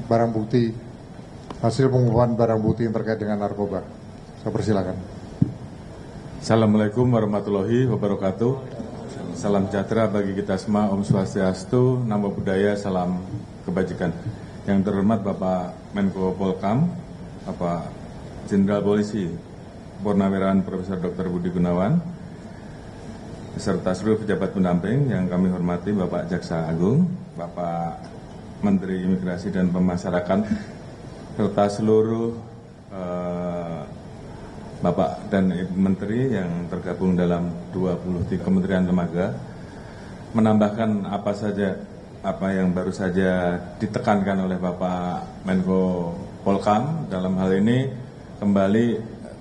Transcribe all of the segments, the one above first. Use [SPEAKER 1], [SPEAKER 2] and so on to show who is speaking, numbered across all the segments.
[SPEAKER 1] barang bukti, hasil pengumpulan barang bukti yang terkait dengan narkoba. Saya persilakan.
[SPEAKER 2] Assalamualaikum warahmatullahi wabarakatuh. Salam sejahtera bagi kita semua, Om Swastiastu, Namo Buddhaya, salam kebajikan. Yang terhormat Bapak Menko Polkam, Bapak Jenderal Polisi Purnawirawan Profesor Dr. Budi Gunawan, beserta seluruh pejabat pendamping yang kami hormati, Bapak Jaksa Agung, Bapak Menteri Imigrasi dan Pemasarakatan, serta seluruh Bapak dan Ibu Menteri yang tergabung dalam 23 kementerian lembaga, menambahkan apa yang baru saja ditekankan oleh Bapak Menko Polkam. Dalam hal ini kembali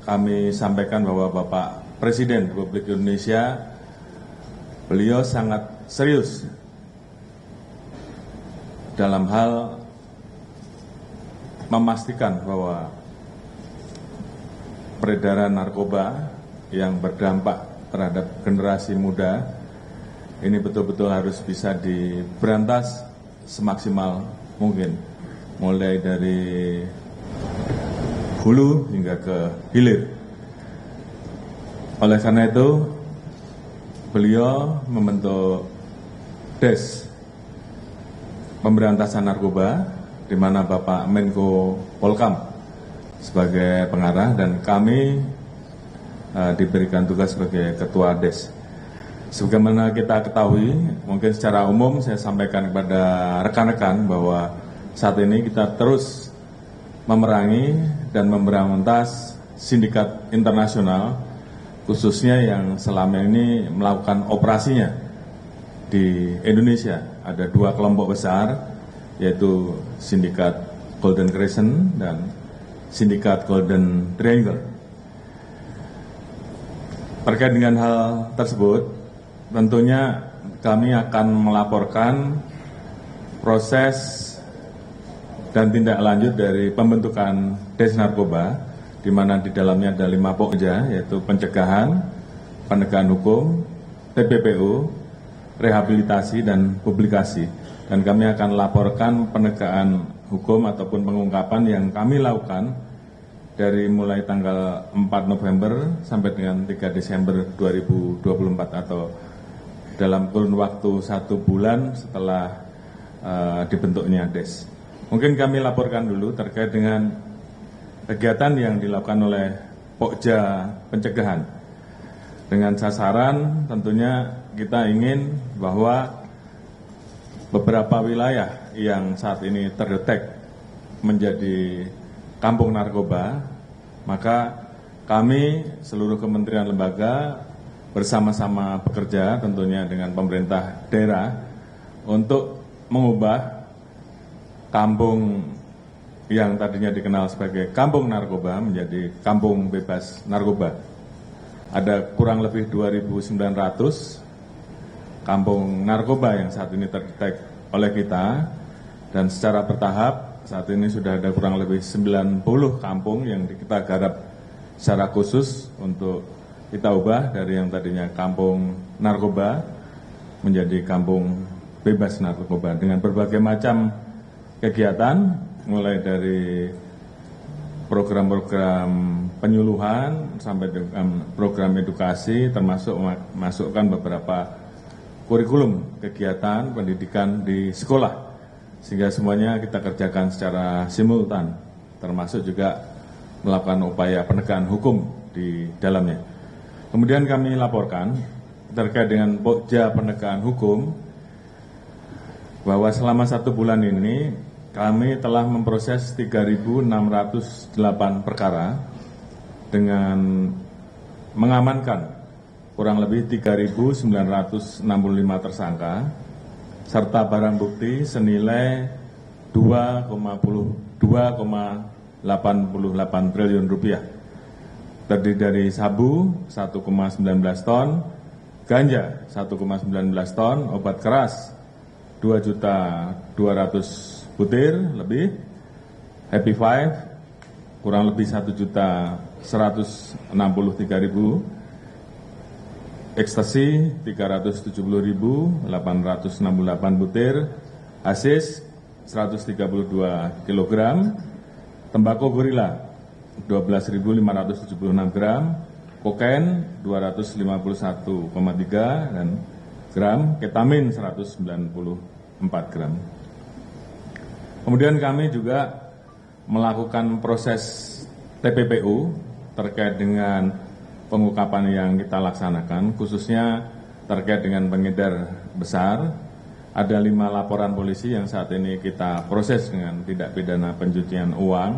[SPEAKER 2] kami sampaikan bahwa Bapak Presiden Republik Indonesia, beliau sangat serius dalam hal memastikan bahwa peredaran narkoba yang berdampak terhadap generasi muda ini betul-betul harus bisa diberantas semaksimal mungkin, mulai dari hulu hingga ke hilir. Oleh karena itu, beliau membentuk Des Pemberantasan Narkoba, di mana Bapak Menko Polkam sebagai pengarah dan kami diberikan tugas sebagai ketua DES. Sebagaimana kita ketahui, mungkin secara umum saya sampaikan kepada rekan-rekan bahwa saat ini kita terus memerangi dan memberantas sindikat internasional, khususnya yang selama ini melakukan operasinya di Indonesia. Ada dua kelompok besar, yaitu sindikat Golden Crescent dan sindikat Golden Triangle. Terkait dengan hal tersebut, tentunya kami akan melaporkan proses dan tindak lanjut dari pembentukan Des Narkoba, di mana di dalamnya ada 5 pokja, yaitu pencegahan, penegakan hukum, TPPU, rehabilitasi, dan publikasi. Dan kami akan laporkan penegakan hukum ataupun pengungkapan yang kami lakukan dari mulai tanggal 4 November sampai dengan 3 Desember 2024 atau dalam kurun waktu 1 bulan setelah dibentuknya DES. Mungkin kami laporkan dulu terkait dengan kegiatan yang dilakukan oleh Pokja Pencegahan. Dengan sasaran tentunya kita ingin bahwa beberapa wilayah yang saat ini terdetek menjadi kampung narkoba, maka kami seluruh kementerian lembaga bersama-sama bekerja tentunya dengan pemerintah daerah untuk mengubah kampung yang tadinya dikenal sebagai kampung narkoba menjadi kampung bebas narkoba. Ada kurang lebih 2.900 kampung narkoba yang saat ini terdetek oleh kita, dan secara bertahap saat ini sudah ada kurang lebih 90 kampung yang kita garap secara khusus untuk kita ubah dari yang tadinya kampung narkoba menjadi kampung bebas narkoba dengan berbagai macam kegiatan, mulai dari program-program penyuluhan sampai dengan program edukasi, termasuk masukkan beberapa kurikulum kegiatan pendidikan di sekolah, sehingga semuanya kita kerjakan secara simultan, termasuk juga melakukan upaya penegakan hukum di dalamnya. Kemudian kami laporkan terkait dengan Pokja Penegakan Hukum bahwa selama 1 bulan ini kami telah memproses 3.608 perkara dengan mengamankan kurang lebih 3.965 tersangka, serta barang bukti senilai 2,88 triliun rupiah. Terdiri dari sabu 1,19 ton, ganja 1,19 ton, obat keras 2.200.000 butir lebih, Happy Five kurang lebih 1.163.000, ekstasi 370.868 butir, hasis 132 kg, tembakau gorila 12.576 gram, kokain 251,3 dan gram, ketamin 194 gram. Kemudian kami juga melakukan proses TPPU terkait dengan pengungkapan yang kita laksanakan, khususnya terkait dengan pengedar besar. Ada 5 laporan polisi yang saat ini kita proses dengan tindak pidana pencucian uang,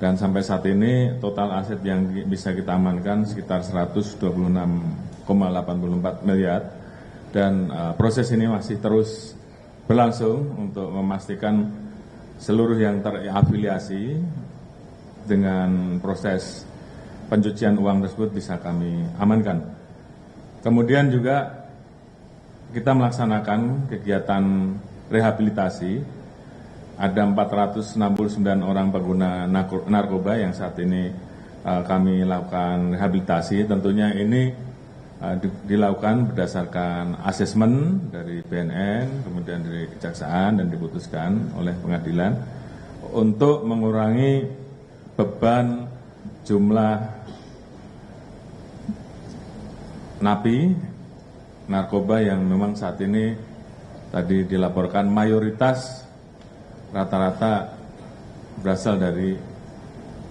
[SPEAKER 2] dan sampai saat ini total aset yang bisa kita amankan sekitar 126,84 miliar, dan proses ini masih terus berlangsung untuk memastikan seluruh yang terafiliasi dengan proses pencucian uang tersebut bisa kami amankan. Kemudian juga kita melaksanakan kegiatan rehabilitasi. Ada 469 orang pengguna narkoba yang saat ini kami lakukan rehabilitasi. Tentunya ini dilakukan berdasarkan asesmen dari BNN, kemudian dari Kejaksaan, dan diputuskan oleh pengadilan untuk mengurangi beban jumlah napi narkoba yang memang saat ini tadi dilaporkan mayoritas rata-rata berasal dari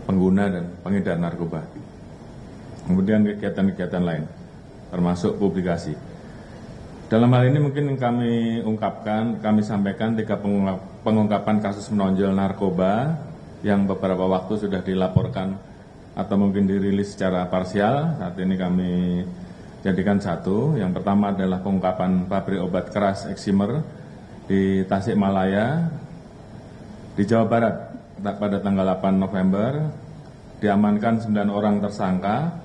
[SPEAKER 2] pengguna dan pengedar narkoba. Kemudian kegiatan-kegiatan lain, termasuk publikasi. Dalam hal ini mungkin kami sampaikan 3 pengungkapan kasus menonjol narkoba yang beberapa waktu sudah dilaporkan atau mungkin dirilis secara parsial. Saat ini kami jadikan 1. Yang pertama adalah pengungkapan pabrik obat keras Eksimer di Tasikmalaya, di Jawa Barat pada tanggal 8 November. Diamankan 9 orang tersangka,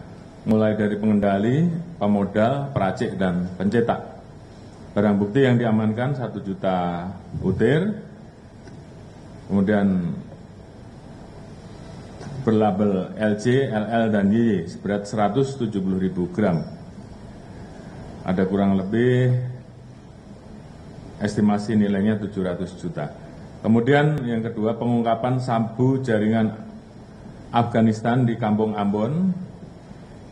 [SPEAKER 2] mulai dari pengendali, pemodal, peracik, dan pencetak. Barang bukti yang diamankan 1 juta butir, kemudian berlabel LC, LL, dan YY seberat 170.000 gram. Ada kurang lebih estimasi nilainya 700 juta. Kemudian yang kedua, pengungkapan sabu jaringan Afghanistan di Kampung Ambon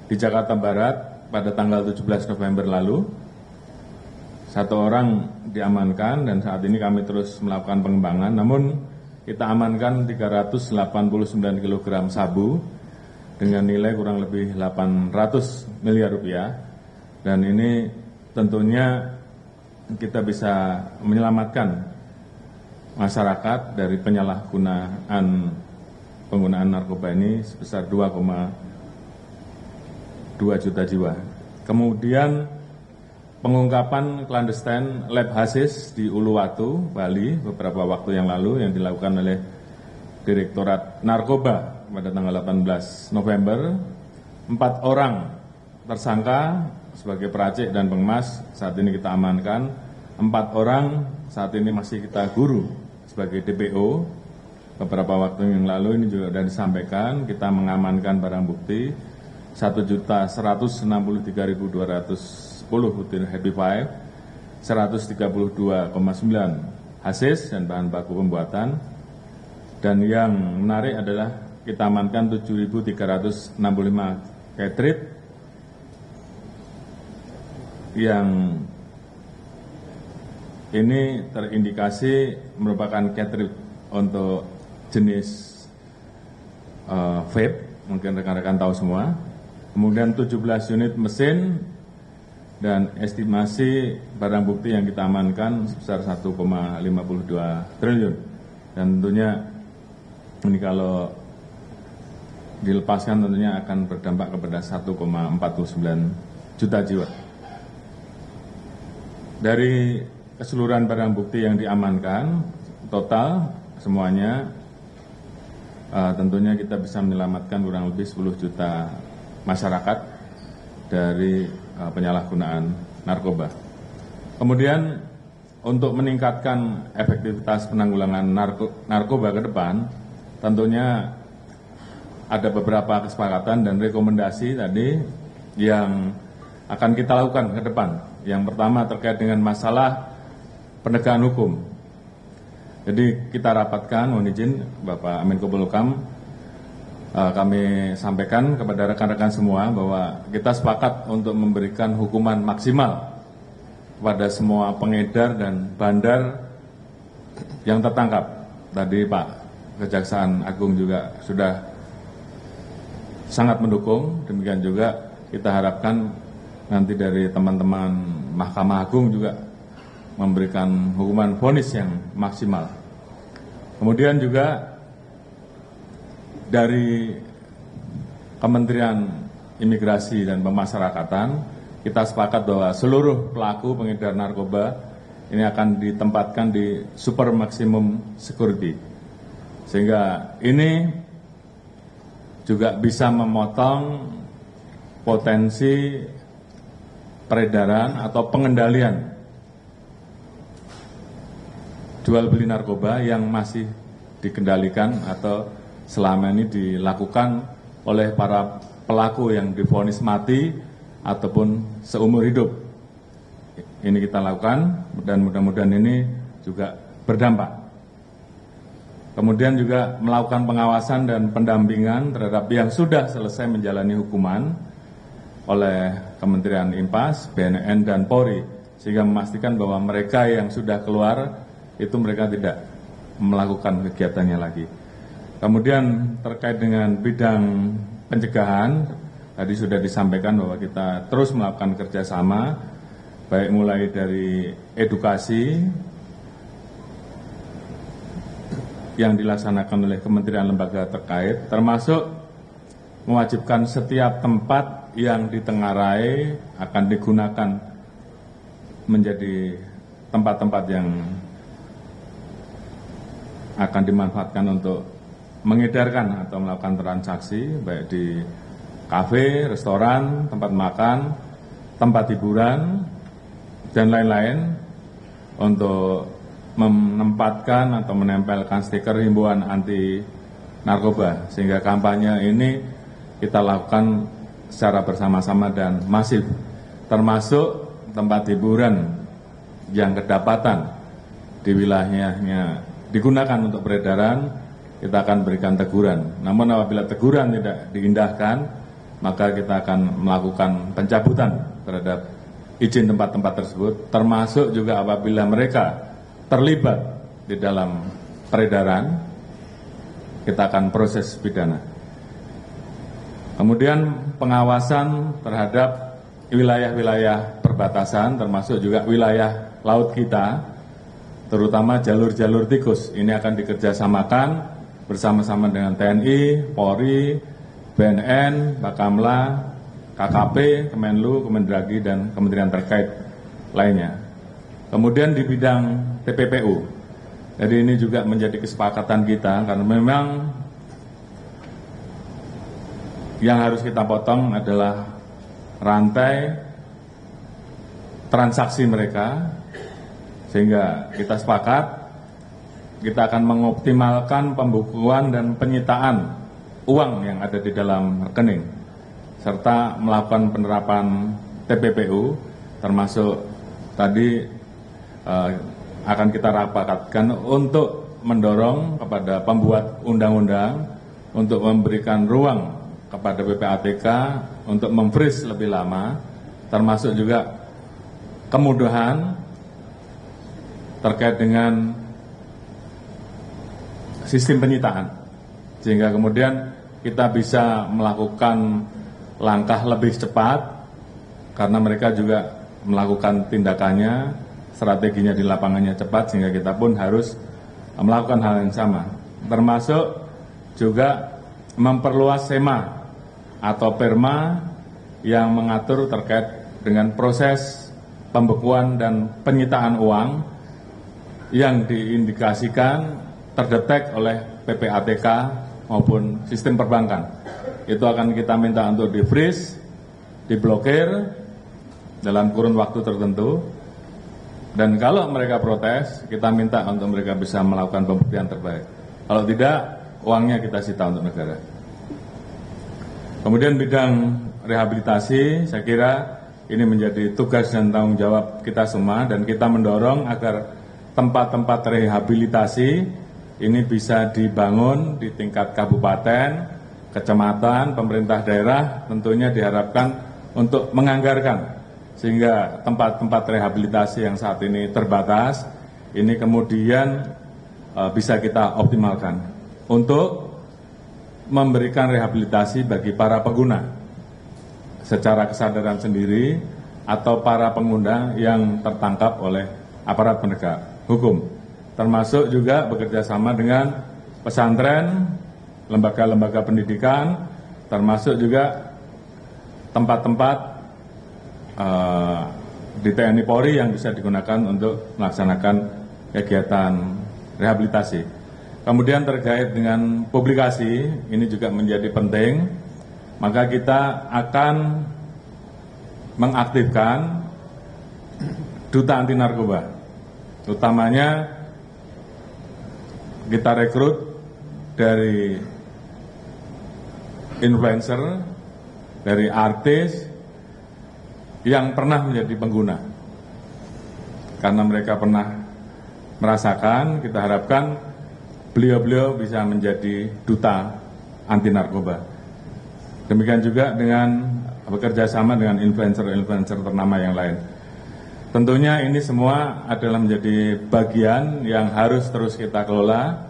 [SPEAKER 2] di Jakarta Barat pada tanggal 17 November lalu. 1 orang diamankan dan saat ini kami terus melakukan pengembangan. Namun kita amankan 389 kg sabu dengan nilai kurang lebih 800 miliar rupiah. Dan ini tentunya kita bisa menyelamatkan masyarakat dari penyalahgunaan penggunaan narkoba ini sebesar 2,2 juta jiwa. Kemudian pengungkapan klandestain lab hasis di Uluwatu, Bali beberapa waktu yang lalu yang dilakukan oleh Direktorat Narkoba pada tanggal 18 November. 4 orang tersangka sebagai peracik dan pengemas saat ini kita amankan. 4 orang saat ini masih kita guru sebagai DPO. Beberapa waktu yang lalu ini juga sudah disampaikan, kita mengamankan barang bukti 1.163.210 butir Happy Five, 132,9 hasis dan bahan baku pembuatan. Dan yang menarik adalah kita amankan 7.365 ketrit yang ini terindikasi merupakan ketrit untuk jenis vape, mungkin rekan-rekan tahu semua. Kemudian 17 unit mesin dan estimasi barang bukti yang kita amankan sebesar 1,52 triliun. Dan tentunya ini kalau dilepaskan tentunya akan berdampak kepada 1,49 juta jiwa. Dari keseluruhan barang bukti yang diamankan, total semuanya tentunya kita bisa menyelamatkan kurang lebih 10 juta masyarakat dari penyalahgunaan narkoba. Kemudian untuk meningkatkan efektivitas penanggulangan narkoba ke depan, tentunya ada beberapa kesepakatan dan rekomendasi tadi yang akan kita lakukan ke depan. Yang pertama terkait dengan masalah penegakan hukum. Jadi kita rapatkan, mohon izin Bapak Menko Polhukam, kami sampaikan kepada rekan-rekan semua bahwa kita sepakat untuk memberikan hukuman maksimal kepada semua pengedar dan bandar yang tertangkap. Tadi Pak Kejaksaan Agung juga sudah sangat mendukung, demikian juga kita harapkan nanti dari teman-teman Mahkamah Agung juga memberikan hukuman vonis yang maksimal. Kemudian juga dari Kementerian Imigrasi dan Pemasyarakatan, kita sepakat bahwa seluruh pelaku pengedar narkoba ini akan ditempatkan di super maksimum security. Sehingga ini juga bisa memotong potensi peredaran atau pengendalian jual beli narkoba yang masih dikendalikan atau selama ini dilakukan oleh para pelaku yang divonis mati ataupun seumur hidup. Ini kita lakukan dan mudah-mudahan ini juga berdampak. Kemudian juga melakukan pengawasan dan pendampingan terhadap yang sudah selesai menjalani hukuman oleh Kementerian IMPAS, BNN, dan Polri, sehingga memastikan bahwa mereka yang sudah keluar itu mereka tidak melakukan kegiatannya lagi. Kemudian terkait dengan bidang pencegahan, tadi sudah disampaikan bahwa kita terus melakukan kerjasama, baik mulai dari edukasi yang dilaksanakan oleh kementerian lembaga terkait, termasuk mewajibkan setiap tempat yang ditengarai akan digunakan menjadi tempat-tempat yang akan dimanfaatkan untuk mengedarkan atau melakukan transaksi, baik di kafe, restoran, tempat makan, tempat hiburan, dan lain-lain, untuk menempatkan atau menempelkan stiker himbauan anti narkoba, sehingga kampanye ini kita lakukan secara bersama-sama dan masif, termasuk tempat hiburan yang kedapatan di wilayahnya digunakan untuk peredaran, kita akan berikan teguran. Namun apabila teguran tidak diindahkan, maka kita akan melakukan pencabutan terhadap izin tempat-tempat tersebut, termasuk juga apabila mereka terlibat di dalam peredaran, kita akan proses pidana. Kemudian pengawasan terhadap wilayah-wilayah perbatasan, termasuk juga wilayah laut kita, terutama jalur-jalur tikus. Ini akan dikerjasamakan bersama-sama dengan TNI, Polri, BNN, Bakamla, KKP, Kemenlu, Kemendagri, dan kementerian terkait lainnya. Kemudian di bidang TPPU, jadi ini juga menjadi kesepakatan kita, karena memang yang harus kita potong adalah rantai transaksi mereka, sehingga kita sepakat kita akan mengoptimalkan pembukuan dan penyitaan uang yang ada di dalam rekening, serta melakukan penerapan TPPU, termasuk tadi akan kita rapatkan untuk mendorong kepada pembuat undang-undang untuk memberikan ruang kepada PPATK untuk memfreeze lebih lama, termasuk juga kemudahan terkait dengan sistem penyitaan, sehingga kemudian kita bisa melakukan langkah lebih cepat karena mereka juga melakukan tindakannya, strateginya di lapangannya cepat, sehingga kita pun harus melakukan hal yang sama, termasuk juga memperluas SEMA atau PERMA yang mengatur terkait dengan proses pembekuan dan penyitaan uang yang diindikasikan terdetek oleh PPATK maupun sistem perbankan. Itu akan kita minta untuk di-freeze, diblokir dalam kurun waktu tertentu, dan kalau mereka protes, kita minta untuk mereka bisa melakukan pembuktian terbaik. Kalau tidak, uangnya kita sita untuk negara. Kemudian bidang rehabilitasi, saya kira ini menjadi tugas dan tanggung jawab kita semua, dan kita mendorong agar tempat-tempat rehabilitasi ini bisa dibangun di tingkat kabupaten, kecamatan, pemerintah daerah, tentunya diharapkan untuk menganggarkan sehingga tempat-tempat rehabilitasi yang saat ini terbatas ini kemudian bisa kita optimalkan untuk memberikan rehabilitasi bagi para pengguna secara kesadaran sendiri atau para pengguna yang tertangkap oleh aparat penegak hukum, termasuk juga bekerja sama dengan pesantren, lembaga-lembaga pendidikan, termasuk juga tempat-tempat di TNI Polri yang bisa digunakan untuk melaksanakan kegiatan rehabilitasi. Kemudian terkait dengan publikasi, ini juga menjadi penting, maka kita akan mengaktifkan duta anti narkoba. Utamanya kita rekrut dari influencer, dari artis yang pernah menjadi pengguna. Karena mereka pernah merasakan, kita harapkan beliau-beliau bisa menjadi duta anti narkoba. Demikian juga dengan bekerja sama dengan influencer-influencer ternama yang lain. Tentunya ini semua adalah menjadi bagian yang harus terus kita kelola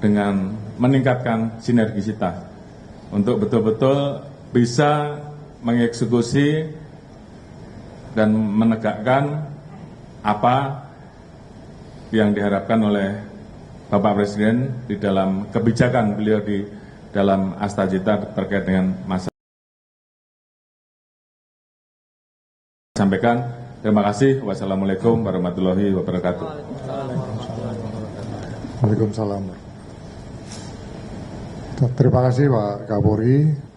[SPEAKER 2] dengan meningkatkan sinergisitas untuk betul-betul bisa mengeksekusi dan menegakkan apa yang diharapkan oleh Bapak Presiden di dalam kebijakan beliau di dalam Astagita terkait dengan masa. Sampaikan, terima kasih. Wassalamualaikum warahmatullahi wabarakatuh.
[SPEAKER 1] Waalaikumsalam. Terima kasih Pak Kapolri.